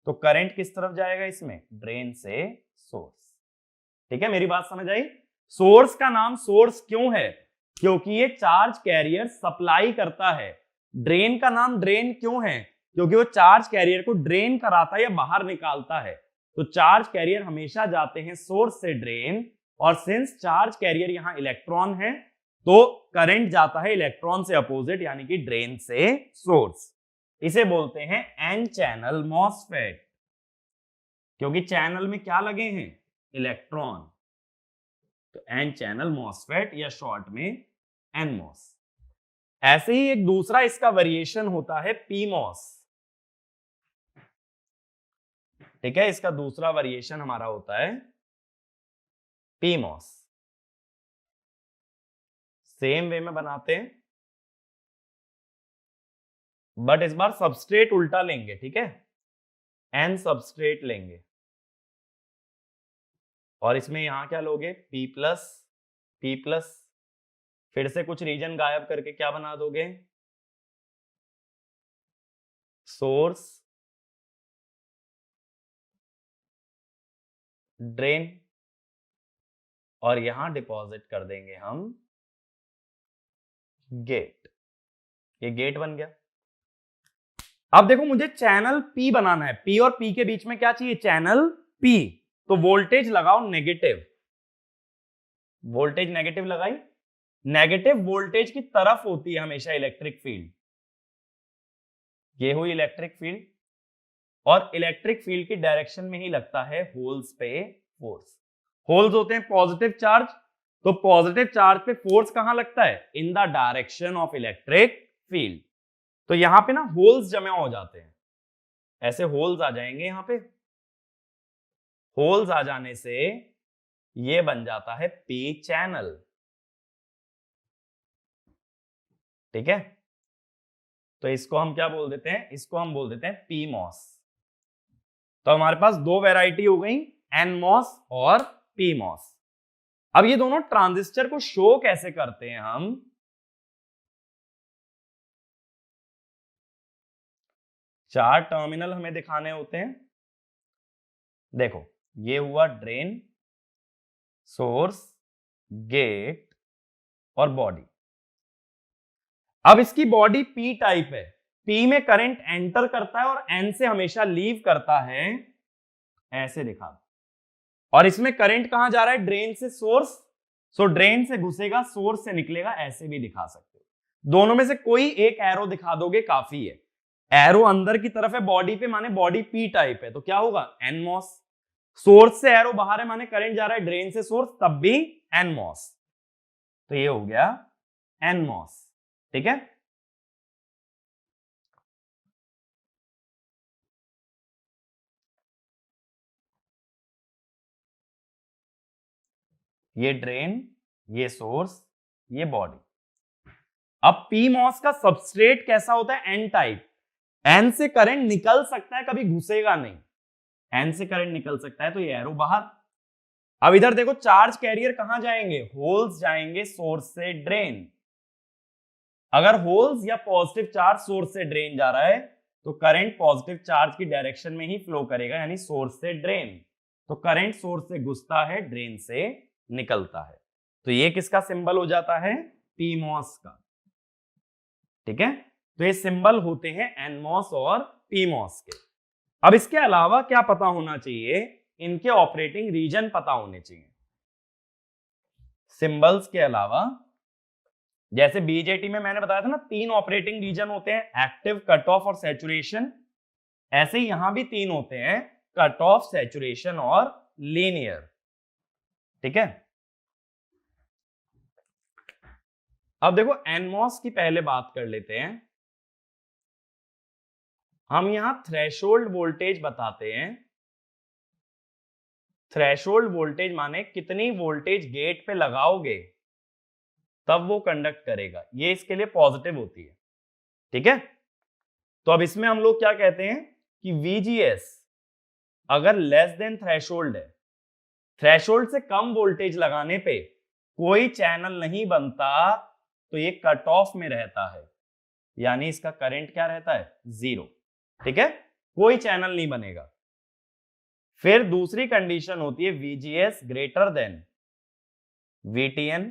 तो करंट किस तरफ जाएगा इसमें, ड्रेन से सोर्स। ठीक है, मेरी बात समझ आई। सोर्स का नाम सोर्स क्यों है, क्योंकि ये चार्ज कैरियर सप्लाई करता है। ड्रेन का नाम ड्रेन क्यों है, क्योंकि वो चार्ज कैरियर को ड्रेन कराता है या बाहर निकालता है। तो चार्ज कैरियर हमेशा जाते हैं सोर्स से ड्रेन, और सिंस चार्ज कैरियर यहां इलेक्ट्रॉन है तो करंट जाता है इलेक्ट्रॉन से अपोजिट, यानी कि ड्रेन से सोर्स। इसे बोलते हैं एन चैनल मॉसफेट, क्योंकि चैनल में क्या लगे हैं, इलेक्ट्रॉन। तो एन चैनल मॉसफेट या शॉर्ट में एनमॉस। ऐसे ही एक दूसरा इसका वेरिएशन होता है पीमॉस। ठीक है, इसका दूसरा वेरिएशन हमारा होता है पीमॉस। सेम वे में बनाते हैं, बट इस बार सबस्ट्रेट उल्टा लेंगे। ठीक है, एन सबस्ट्रेट लेंगे और इसमें यहां क्या लोगे, पी प्लस, पी प्लस, फिर से कुछ रीजन गायब करके क्या बना दोगे, सोर्स, ड्रेन, और यहां डिपॉजिट कर देंगे हम गेट। ये गेट बन गया। अब देखो मुझे चैनल पी बनाना है, पी और पी के बीच में क्या चाहिए, चैनल पी। तो वोल्टेज लगाओ नेगेटिव, वोल्टेज नेगेटिव लगाई। नेगेटिव वोल्टेज की तरफ होती है हमेशा इलेक्ट्रिक फील्ड, ये हुई इलेक्ट्रिक फील्ड, और इलेक्ट्रिक फील्ड की डायरेक्शन में ही लगता है होल्स पे फोर्स। होल्स होते हैं पॉजिटिव चार्ज, तो पॉजिटिव चार्ज पे फोर्स कहां लगता है, in the direction of electric field. तो यहां पे ना होल्स जमा हो जाते हैं, ऐसे होल्स आ जाएंगे यहां पे। होल्स आ जाने से ये बन जाता है पी चैनल। ठीक है, तो इसको हम क्या बोल देते हैं, इसको हम बोल देते हैं पीमॉस। तो हमारे पास दो वैरायटी हो गई, एनमॉस और पीमॉस। अब ये दोनों ट्रांजिस्टर को शो कैसे करते हैं हम, चार टर्मिनल हमें दिखाने होते हैं। देखो ये हुआ ड्रेन, सोर्स, गेट और बॉडी। अब इसकी बॉडी पी टाइप है, पी में करंट एंटर करता है और एन से हमेशा लीव करता है, ऐसे दिखा। और इसमें करंट कहां जा रहा है, ड्रेन से सोर्स, सो ड्रेन से घुसेगा सोर्स से निकलेगा, ऐसे भी दिखा सकते हो। दोनों में से कोई एक एरो दिखा दोगे काफी है। एरो अंदर की तरफ है बॉडी पे, माने बॉडी पी टाइप है, तो क्या होगा, एनमॉस। सोर्स से एरो बाहर है माने करंट जा रहा है ड्रेन से सोर्स, तब भी एनमॉस। तो ये हो गया एनमॉस। ठीक है, ये ड्रेन, ये सोर्स, ये बॉडी। अब पीमॉस का सबस्ट्रेट कैसा होता है, एन टाइप। एन से करंट निकल सकता है, कभी घुसेगा नहीं। एन से करंट निकल सकता है तो ये एरो बाहर। अब इधर देखो चार्ज कैरियर कहां जाएंगे, होल्स जाएंगे सोर्स से ड्रेन। अगर होल्स या पॉजिटिव चार्ज सोर्स से ड्रेन जा रहा है तो करंट पॉजिटिव चार्ज की डायरेक्शन में ही फ्लो करेगा, यानी सोर्स से ड्रेन। तो करंट सोर्स से घुसता है, ड्रेन से निकलता है। तो ये किसका सिंबल हो जाता है? पीमॉस का। ठीक है, तो ये सिंबल होते हैं एनमॉस और पीमॉस के। अब इसके अलावा क्या पता होना चाहिए? इनके ऑपरेटिंग रीजन पता होने चाहिए। सिंबल्स के अलावा जैसे बीजेटी में मैंने बताया था ना 3 ऑपरेटिंग रीजन होते हैं, एक्टिव, कट ऑफ और सैचुरेशन। ऐसे ही यहां भी 3 होते हैं, कट ऑफ, सैचुरेशन और लीनियर। ठीक है, अब देखो एनमॉस की पहले बात कर लेते हैं। हम यहां थ्रेशोल्ड वोल्टेज बताते हैं। थ्रेशोल्ड वोल्टेज माने कितनी वोल्टेज गेट पे लगाओगे तब वो कंडक्ट करेगा, ये इसके लिए पॉजिटिव होती है। ठीक है, तो अब इसमें हम लोग क्या कहते हैं कि VGS अगर लेस देन थ्रेशोल्ड है, थ्रेशोल्ड से कम वोल्टेज लगाने पे कोई चैनल नहीं बनता, तो ये कट ऑफ में रहता है, यानी इसका करंट क्या रहता है? 0। ठीक है, कोई चैनल नहीं बनेगा। फिर दूसरी कंडीशन होती है VGS ग्रेटर देन VTN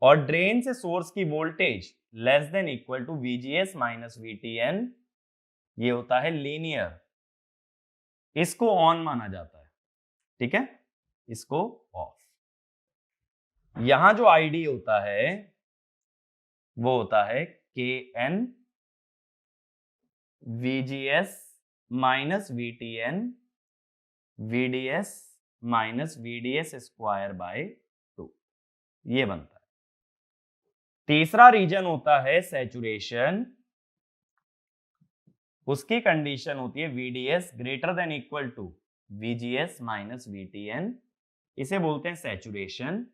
और ड्रेन से सोर्स की voltage less than equal to VGS minus VTN, ये होता है लीनियर। इसको ऑन माना जाता है। ठीक है, इसको ऑफ। यहां जो आईडी होता है वो होता है KN VGS minus VTN VDS minus VDS square by 2, ये बनता है। तीसरा रीजन होता है सैचुरेशन, उसकी कंडीशन होती है VDS greater than equal to VGS minus VTN, इसे बोलते हैं सैचुरेशन।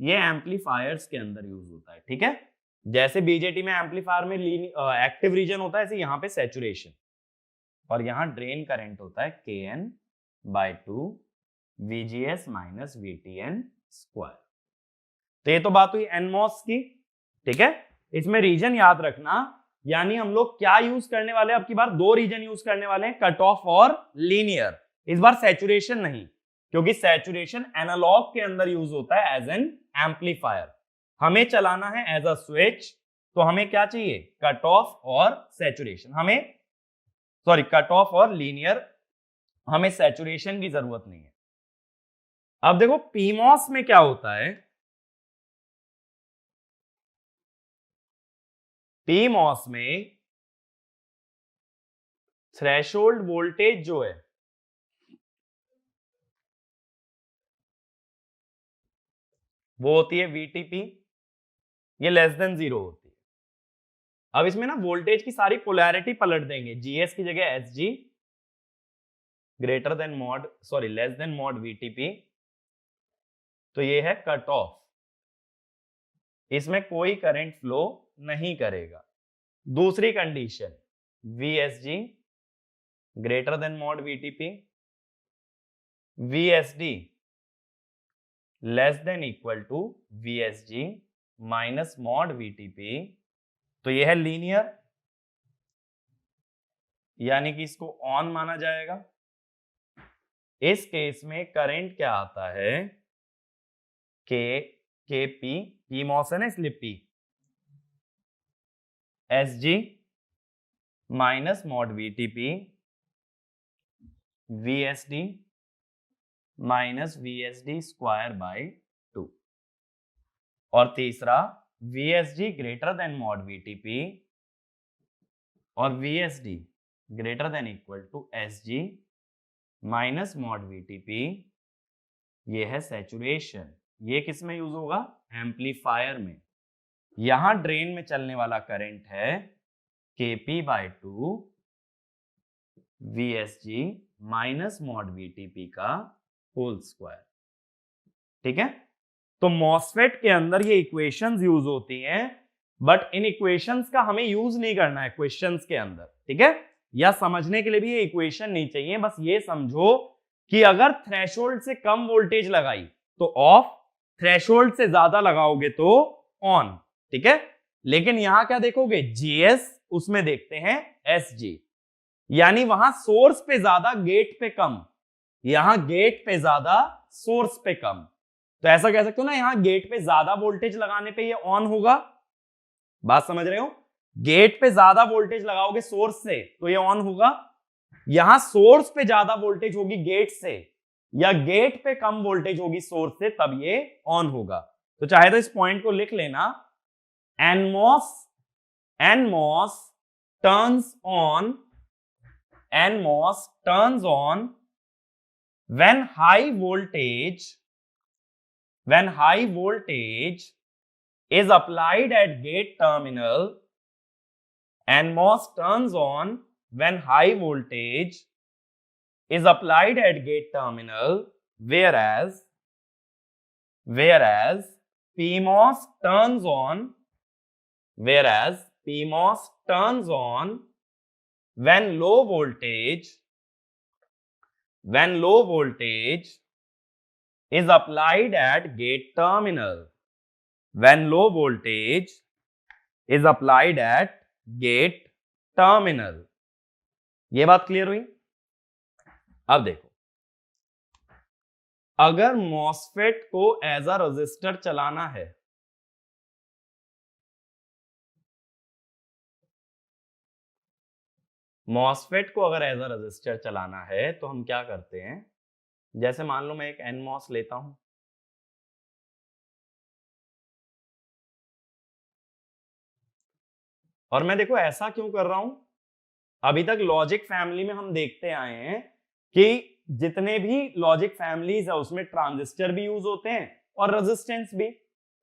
ये एम्पलीफायर्स के अंदर यूज होता है। ठीक है, जैसे बीजेटी में एम्पलीफायर में एक्टिव रीजन होता है, ऐसे यहाँ पे सैचुरेशन, और यहाँ ड्रेन करंट होता है KN by 2 VGS minus VTN square. तो ये तो बात हुई एनमॉस की। ठीक है, इसमें रीजन याद रखना, यानी हम लोग क्या यूज करने वाले हैं? अब की बार 2 रीजन यूज करने वाले हैं, कट ऑफ और लीनियर। इस बार सैचुरेशन नहीं, क्योंकि सैचुरेशन एनालॉग के अंदर यूज होता है एज एन एम्पलीफायर। हमें चलाना है एज अ स्विच, तो हमें क्या चाहिए? कट ऑफ और सैचुरेशन। हमें कट ऑफ और लीनियर, हमें सैचुरेशन की जरूरत नहीं है। अब देखो पीमॉस में क्या होता है। पीमॉस में थ्रेशोल्ड वोल्टेज जो है वो होती है VTP, ये लेस देन 0 होती है। अब इसमें ना वोल्टेज की सारी पोलैरिटी पलट देंगे, GS की जगह SG greater than mod less than mod VTP, तो ये है कट ऑफ, इसमें कोई करंट फ्लो नहीं करेगा। दूसरी condition VSG greater than mod VTP, VSD less than equal to VSG minus mod VTP, तो यह है लीनियर, यानी कि इसको ऑन माना जाएगा। इस केस में करंट क्या आता है? KP, पीमॉस है ना इसलिए P, SG minus mod VTP VSD minus VSD square by 2, और तीसरा VSG greater than mod VTP और VSD greater than equal to SG minus mod VTP, ये है सैचुरेशन। ये किस में यूज होगा? एम्पलीफायर में। यहां ड्रेन में चलने वाला करंट है KP by 2 VSG minus mod VTP का होल स्क्वायर। ठीक है, तो मॉसफेट के अंदर ये इक्वेशंस यूज होती हैं, बट इन इक्वेशंस का हमें यूज नहीं करना है क्वेश्चंस के अंदर। ठीक है, या समझने के लिए भी ये इक्वेशन नहीं चाहिए, बस ये समझो कि अगर थ्रेशोल्ड से कम वोल्टेज लगाई तो ऑफ, थ्रेशोल्ड से ज्यादा लगाओगे तो ऑन। ठीक है, लेकिन यहां क्या देखोगे? GS, उसमें देखते हैं SG, यानी वहां सोर्स पे ज्यादा गेट पे कम, यहां गेट पे ज्यादा सोर्स पे कम। तो ऐसा कह सकते हो ना, यहां गेट पे ज्यादा वोल्टेज लगाने पे ये ऑन होगा। बात समझ रहे हो? गेट पे ज्यादा वोल्टेज लगाओगे सोर्स से तो ये ऑन होगा। यहां सोर्स पे ज्यादा वोल्टेज होगी गेट से, या गेट पे कम वोल्टेज होगी सोर्स से, तब ये ऑन होगा। तो चाहे तो इस पॉइंट को लिख लेना, NMOS turns on when high voltage is applied at gate terminal. NMOS turns on when high voltage is applied at gate terminal, whereas PMOS turns on when low voltage is applied at gate terminal. When low voltage is applied at gate terminal. ये बात clear हुई? अब देखो, अगर MOSFET को as a resistor चलाना है, MOSFET को अगर एज अ रजिस्टर चलाना है तो हम क्या करते हैं, जैसे मान लो मैं एक NMOS लेता हूं, और मैं देखो ऐसा क्यों कर रहा हूं, अभी तक लॉजिक फैमिली में हम देखते आए हैं कि जितने भी लॉजिक फैमिलीज है उसमें ट्रांजिस्टर भी यूज होते हैं और रेजिस्टेंस भी।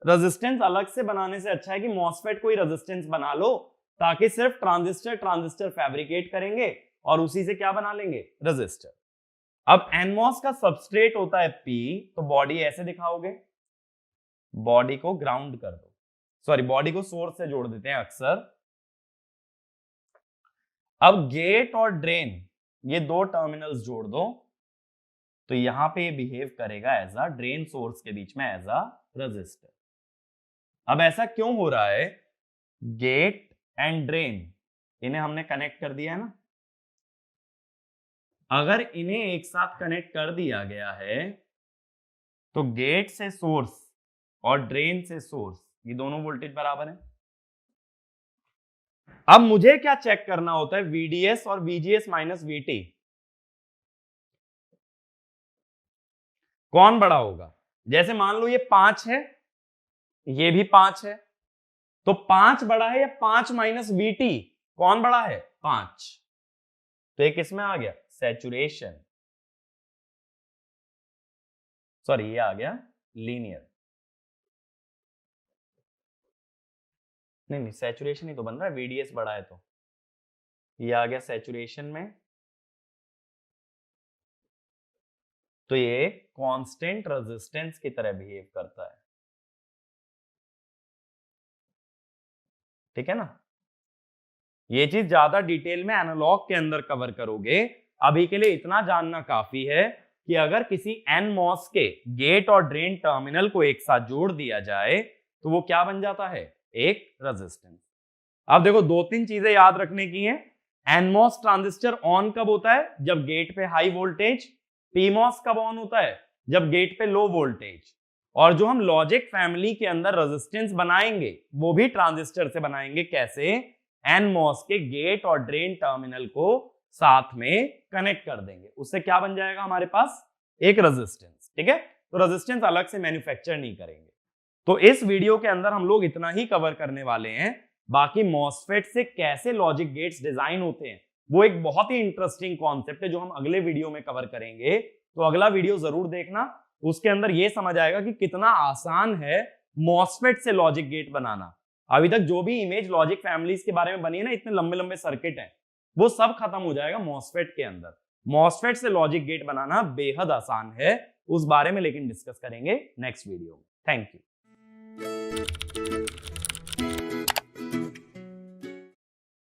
रेजिस्टेंस अलग से बनाने से अच्छा है कि मॉसफेट कोई रेजिस्टेंस बना लो, ताकि सिर्फ ट्रांजिस्टर फैब्रिकेट करेंगे और उसी से क्या बना लेंगे, रेजिस्टर। अब NMOS का सबस्ट्रेट होता है P, तो बॉडी ऐसे दिखाओगे, बॉडी को ग्राउंड कर दो, सॉरी बॉडी को सोर्स से जोड़ देते हैं अक्सर। अब गेट और ड्रेन ये दो टर्मिनल्स जोड़ दो, तो यहां पे ये बिहेव करेगा एज अ ड्रेन सोर्स के बीच में एज अ रेजिस्टर। अब ऐसा क्यों हो रहा है, गेट एंड ड्रेन इन्हें हमने कनेक्ट कर दिया है ना, अगर इन्हें एक साथ कनेक्ट कर दिया गया है तो गेट से सोर्स और ड्रेन से सोर्स ये दोनों वोल्टेज बराबर है। अब मुझे क्या चेक करना होता है, VDS और VGS माइनस VT कौन बड़ा होगा। जैसे मान लो ये 5 है, ये भी 5 है, तो 5 बड़ा है या 5 माइनस VT कौन बड़ा है, 5। तो ये किसमें आ गया, सैचुरेशन, सॉरी ये आ गया लीनियर, नहीं सैचुरेशन ही तो बन रहा है, VDS बड़ा है तो ये आ गया सैचुरेशन में। तो ये कांस्टेंट रेजिस्टेंस की तरह बिहेव करता है, ठीक है ना। ये चीज ज्यादा डिटेल में एनालॉग के अंदर कवर करोगे, अभी के लिए इतना जानना काफी है कि अगर किसी NMOS के गेट और ड्रेन टर्मिनल को एक साथ जोड़ दिया जाए तो वो क्या बन जाता है, एक रेजिस्टेंस। अब देखो 2-3 चीजें याद रखने की हैं। NMOS ट्रांजिस्टर ऑन कब होता है, जब गेट पे हाई वोल्टेज। PMOS कब ऑन होता है, जब गेट पे लो वोल्टेज। और जो हम लॉजिक फैमिली के अंदर रेजिस्टेंस बनाएंगे वो भी ट्रांजिस्टर से बनाएंगे, कैसे, NMOS के गेट और ड्रेन टर्मिनल को साथ में कनेक्ट कर देंगे, उससे क्या बन जाएगा हमारे पास, एक रेजिस्टेंस, ठीक है। तो रेजिस्टेंस अलग से मैन्युफैक्चर नहीं करेंगे। तो इस वीडियो के अंदर हम लोग इतना ही कवर करने वाले हैं। बाकी मॉसफेट से कैसे लॉजिक गेट्स डिजाइन होते हैं वो एक बहुत ही इंटरेस्टिंग कॉन्सेप्ट है जो हम अगले वीडियो में कवर करेंगे, तो अगला वीडियो जरूर देखना। उसके अंदर ये समझ आएगा कि कितना आसान है मॉसफेट से लॉजिक गेट बनाना। अभी तक जो भी इमेज लॉजिक फैमिलीज के बारे में बनी है ना, इतने लंबे लंबे सर्किट हैं, वो सब खत्म हो जाएगा मॉसफेट के अंदर। मॉसफेट से लॉजिक गेट बनाना बेहद आसान है, उस बारे में लेकिन डिस्कस करेंगे नेक्स्ट वीडियो में। Thank you.